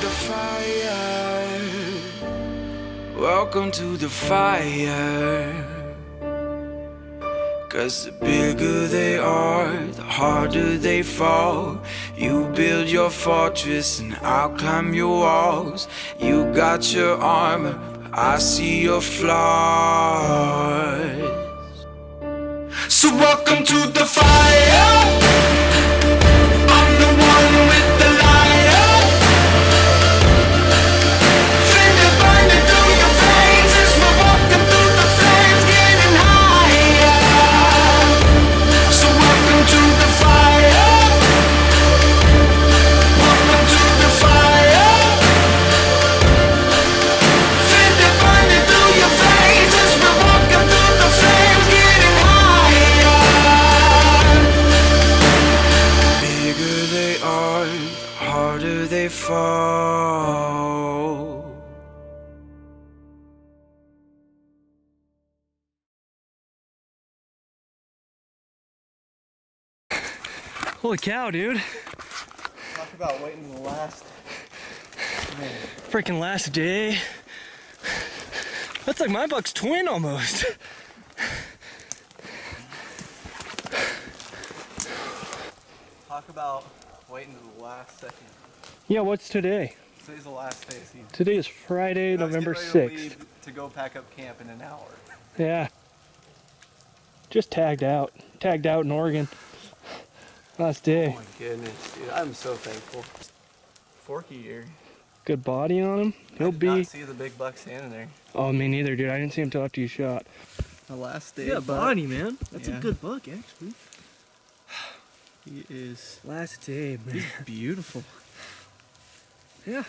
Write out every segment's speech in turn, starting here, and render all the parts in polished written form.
the fire. Welcome to the fire. 'Cause the bigger they are, the harder they fall. You build your fortress and I'll climb your walls. You got your armor, but I see your flaws. So welcome to the fire. I'm the one with the lighter. Finger burning through your veins as we're walking through the flames, getting higher. So welcome to the fire. Welcome to the fire. Finger burning through your veins as we're walking through the flames, getting higher. Bigger they are, the harder they fall. Holy cow, dude. Talk about waiting to the last. Freaking last day. That's like my buck's twin almost. Talk about waiting to the last second. Yeah, what's today? Today's the last day of season. Today is Friday, November 6th. To go pack up camp in an hour. Yeah. Just tagged out. Tagged out in Oregon. Last Oh day. my goodness, dude. I'm so thankful. Forky here. Good body on him. He'll I did be. not see the big buck standing there. Oh, me neither, dude. I didn't see him till after you shot. The last day. Yeah, buck. body, man. That's Yeah. a good buck, actually. He is. Last day, man. He's beautiful. Yeah.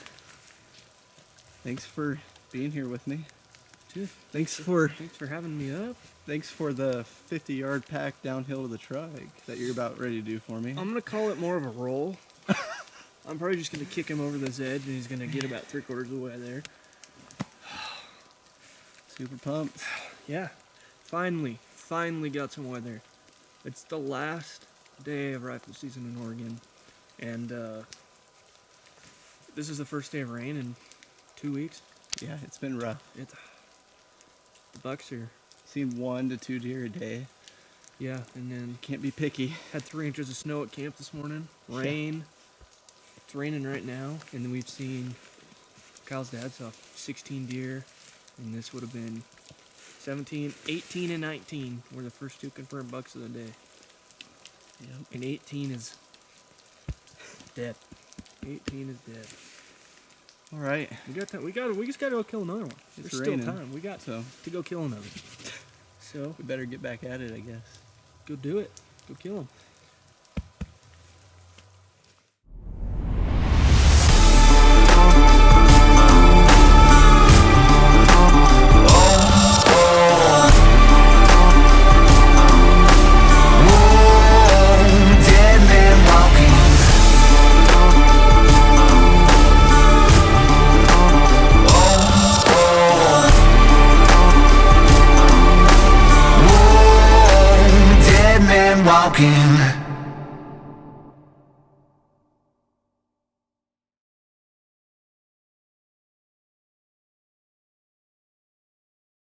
Thanks for being here with me. Dude, Thanks for having me up. Thanks for the 50-yard pack downhill to the truck that you're about ready to do for me. I'm gonna call it more of a roll. I'm probably just gonna kick him over this edge and he's gonna get about 3/4 of the way there. Super pumped. Yeah, finally got some weather. It's the last day of rifle season in Oregon, and this is the first day of rain in 2 weeks. Yeah, it's been rough. The bucks are, Seen 1 to 2 deer a day. yeah, and then Can't be picky. had 3 inches of snow at camp this morning. Rain. It's raining right now, and then we've seen Kyle's dad saw 16 deer, and this would have been 17, 18, and 19 were the first 2 confirmed bucks of the day. Yep. And 18 is dead. 18 is dead. All right. We just gotta go kill another one. It's There's raining, still time. We got so to go kill another. So we better get back at it, I guess. go do it. Go kill him. Walking.